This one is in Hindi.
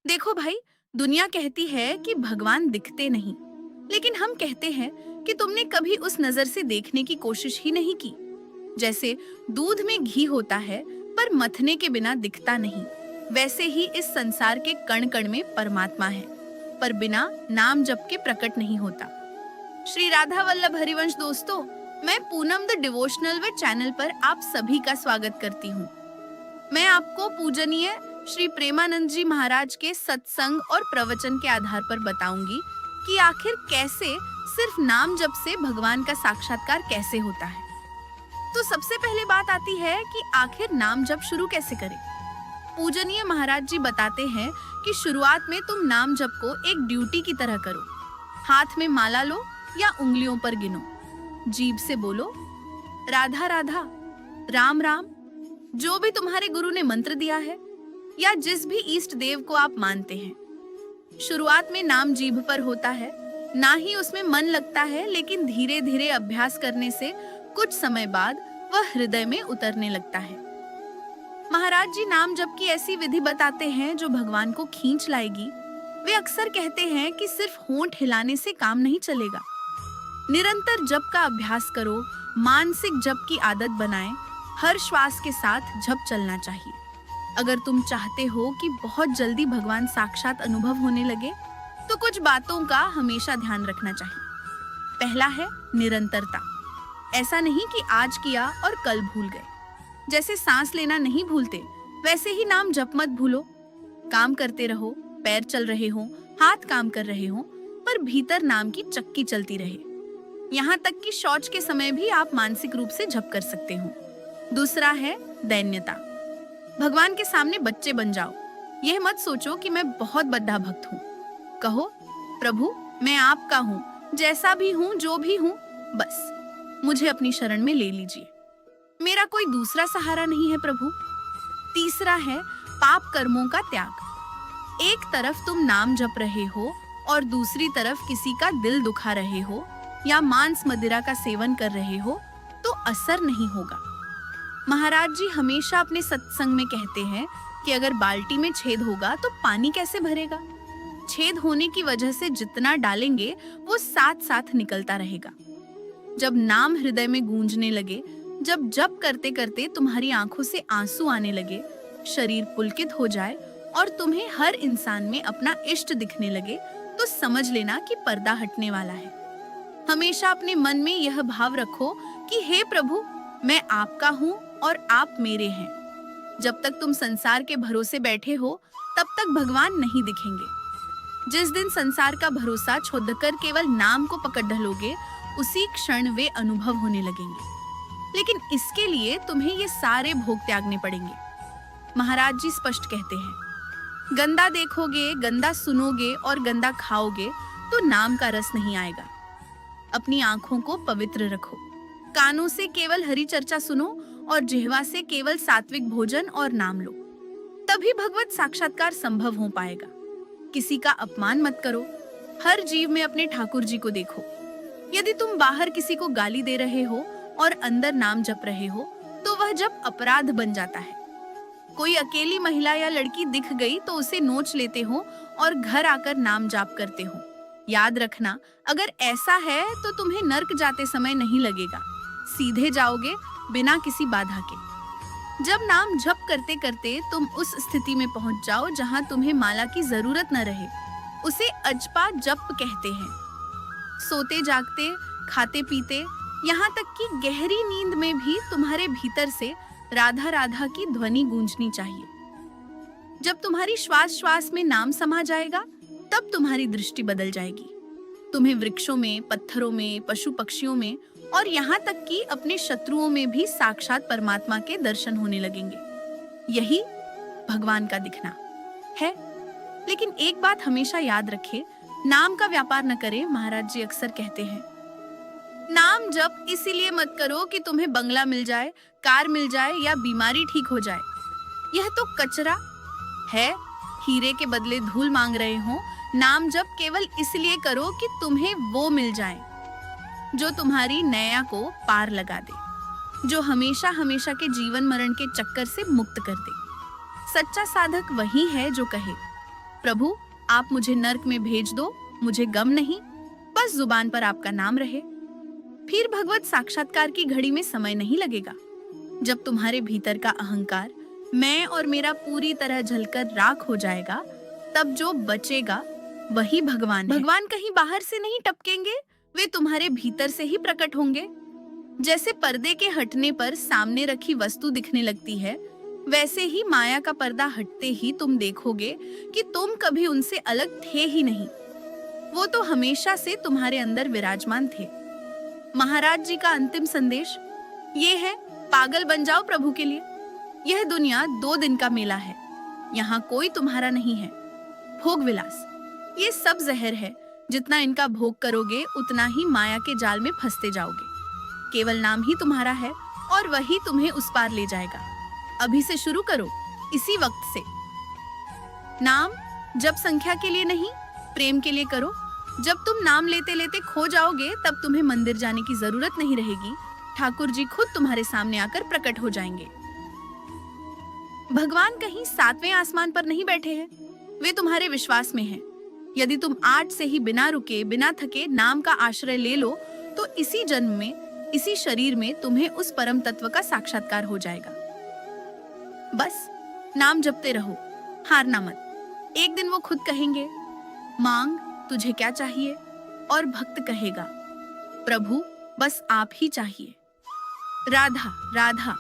देखो भाई, दुनिया कहती है कि भगवान दिखते नहीं, लेकिन हम कहते हैं कि तुमने कभी उस नजर से देखने की कोशिश ही नहीं की। जैसे दूध में घी होता है पर मथने के बिना दिखता नहीं, वैसे ही इस संसार के कण कण में परमात्मा है, पर बिना नाम जप के प्रकट नहीं होता। श्री राधा वल्लभ हरिवंश दोस्तों, मैं Poonam the devotional way channel पर आप सभी का स्वागत करती हूँ। मैं आपको पूजनीय श्री प्रेमानंद जी महाराज के सत्संग और प्रवचन के आधार पर बताऊंगी कि आखिर कैसे सिर्फ नाम जप से भगवान का साक्षात्कार कैसे होता है। तो सबसे पहले बात आती है कि आखिर नाम जप शुरू कैसे करें। पूजनीय महाराज जी बताते हैं कि शुरुआत में तुम नाम जप को एक ड्यूटी की तरह करो। हाथ में माला लो या उंगलियों पर गिनो, जीभ से बोलो राधा राधा, राम राम, जो भी तुम्हारे गुरु ने मंत्र दिया है या जिस भी इष्ट देव को आप मानते हैं। शुरुआत में नाम जीभ पर होता है, ना ही उसमें मन लगता है, लेकिन धीरे धीरे अभ्यास करने से कुछ समय बाद वह हृदय में उतरने लगता है। महाराज जी नाम जप की ऐसी विधि बताते हैं जो भगवान को खींच लाएगी। वे अक्सर कहते हैं कि सिर्फ होंठ हिलाने से काम नहीं चलेगा, निरंतर जप का अभ्यास करो, मानसिक जप की आदत बनाएं, हर श्वास के साथ जप चलना चाहिए। अगर तुम चाहते हो कि बहुत जल्दी भगवान साक्षात अनुभव होने लगे, तो कुछ बातों का हमेशा ध्यान रखना चाहिए। पहला है निरंतरता। ऐसा नहीं कि आज किया और कल भूल गए। जैसे सांस लेना नहीं भूलते, वैसे ही नाम जप मत भूलो। काम करते रहो, पैर चल रहे हो, हाथ काम कर रहे हो, पर भीतर नाम की चक्की चलती रहे। यहाँ तक कि शौच के समय भी आप मानसिक रूप से जप कर सकते हो। दूसरा है दैन्यता। भगवान के सामने बच्चे बन जाओ। यह मत सोचो कि मैं बहुत बद्धा भक्त हूँ। कहो प्रभु, मैं आपका हूँ, जैसा भी हूँ, जो भी हूँ, बस मुझे अपनी शरण में ले लीजिए। मेरा कोई दूसरा सहारा नहीं है प्रभु। तीसरा है पाप कर्मों का त्याग। एक तरफ तुम नाम जप रहे हो और दूसरी तरफ किसी का दिल दुखा रहे हो या मांस मदिरा का सेवन कर रहे हो, तो असर नहीं होगा। महाराज जी हमेशा अपने सत्संग में कहते हैं कि अगर बाल्टी में छेद होगा तो पानी कैसे भरेगा। छेद होने की वजह से जितना डालेंगे वो साथ साथ निकलता रहेगा। जब नाम हृदय में गूंजने लगे, जब जप करते करते तुम्हारी आंखों से आंसू आने लगे, शरीर पुलकित हो जाए और तुम्हें हर इंसान में अपना इष्ट दिखने लगे, तो समझ लेना कि पर्दा हटने वाला है। हमेशा अपने मन में यह भाव रखो कि हे प्रभु, मैं आपका हूँ और आप मेरे हैं। जब तक तुम संसार के भरोसे बैठे हो, तब तक भगवान नहीं दिखेंगे। जिस दिन संसार का भरोसा छोड़कर केवल नाम को पकड़ ढलोगे, उसी क्षण वे अनुभव होने लगेंगे। लेकिन इसके लिए तुम्हें ये सारे भोग त्यागने पड़ेंगे। महाराज जी स्पष्ट कहते हैं, गंदा देखोगे, गंदा सुनोगे और गंदा खाओगे तो नाम का रस नहीं आएगा। अपनी आंखों को पवित्र रखो, कानों से केवल हरि चर्चा सुनो और जिह्वा से केवल सात्विक भोजन और नाम लो। तभी भगवत साक्षात्कार संभव हो पाएगा। किसी का अपमान मत करो। हर जीव में अपने ठाकुर जी को देखो। यदि तुम बाहर किसी को गाली दे रहे हो और अंदर नाम जप रहे हो, तो वह जब अपराध बन जाता है। कोई अकेली महिला या लड़की दिख गई तो उसे नोच लेते हो और घर आकर नाम जाप करते हो। याद रखना, अगर ऐसा है तो तुम्हें नर्क जाते समय नहीं लगेगा, सीधे जाओगे बिना किसी बाधा के। जब नाम जप करते करते तुम उस स्थिति में पहुंच जाओ जहां तुम्हें माला की जरूरत न रहे, उसे अजपा जप कहते हैं। सोते जागते, खाते पीते, यहाँ तक कि गहरी नींद में भी तुम्हारे भीतर से राधा राधा की ध्वनि गूंजनी चाहिए। जब तुम्हारी श्वास श्वास में नाम समा जाएगा, तब तुम्हारी दृष्टि बदल जाएगी। तुम्हें वृक्षों में, पत्थरों में, पशु पक्षियों में और यहाँ तक कि अपने शत्रुओं में भी साक्षात परमात्मा के दर्शन होने लगेंगे। यही भगवान का दिखना है। लेकिन एक बात हमेशा याद रखें, नाम का व्यापार न करें। महाराज जी अक्सर कहते हैं, नाम जप इसीलिए मत करो कि तुम्हें बंगला मिल जाए, कार मिल जाए या बीमारी ठीक हो जाए। यह तो कचरा है। हीरे के बदले धूल मांग रहे हो। नाम जप केवल इसलिए करो कि तुम्हें वो मिल जाए जो तुम्हारी नैया को पार लगा दे, जो हमेशा हमेशा के जीवन मरण के चक्कर से मुक्त कर दे। सच्चा साधक वही है जो कहे, प्रभु, आप मुझे नर्क में भेज दो, मुझे गम नहीं, बस जुबान पर आपका नाम रहे। फिर भगवत साक्षात्कार की घड़ी में समय नहीं लगेगा। जब तुम्हारे भीतर का अहंकार, मैं और मेरा पूरी तरह जलकर राख हो जाएगा, तब जो बचेगा वही भगवान है। भगवान कहीं बाहर से नहीं टपकेंगे, वे तुम्हारे भीतर से ही प्रकट होंगे। जैसे पर्दे के हटने पर सामने रखी वस्तु दिखने लगती है, वैसे ही माया का पर्दा हटते ही तुम देखोगे कि तुम कभी उनसे अलग थे ही नहीं। वो तो हमेशा से तुम्हारे अंदर विराजमान थे। महाराज जी का अंतिम संदेश ये है, पागल बन जाओ प्रभु के लिए। यह दुनिया 2 दिन का मेला है, यहाँ कोई तुम्हारा नहीं है। भोग विलास, ये सब जहर है। जितना इनका भोग करोगे उतना ही माया के जाल में फंसते जाओगे। केवल नाम ही तुम्हारा है और वही तुम्हें उस पार ले जाएगा। अभी से शुरू करो, इसी वक्त से। नाम जब संख्या के लिए नहीं, प्रेम के लिए करो। जब तुम नाम लेते लेते खो जाओगे, तब तुम्हें मंदिर जाने की जरूरत नहीं रहेगी। ठाकुर जी खुद तुम्हारे सामने आकर प्रकट हो जाएंगे। भगवान कहीं 7वें आसमान पर नहीं बैठे हैं, वे तुम्हारे विश्वास में हैं। यदि तुम आज से ही बिना रुके, बिना थके नाम का आश्रय ले लो, तो इसी जन्म में, इसी शरीर में तुम्हें उस परम तत्व का साक्षात्कार हो जाएगा। बस नाम जपते रहो, हारना मत। एक दिन वो खुद कहेंगे, मांग तुझे क्या चाहिए, और भक्त कहेगा, प्रभु बस आप ही चाहिए। राधा राधा।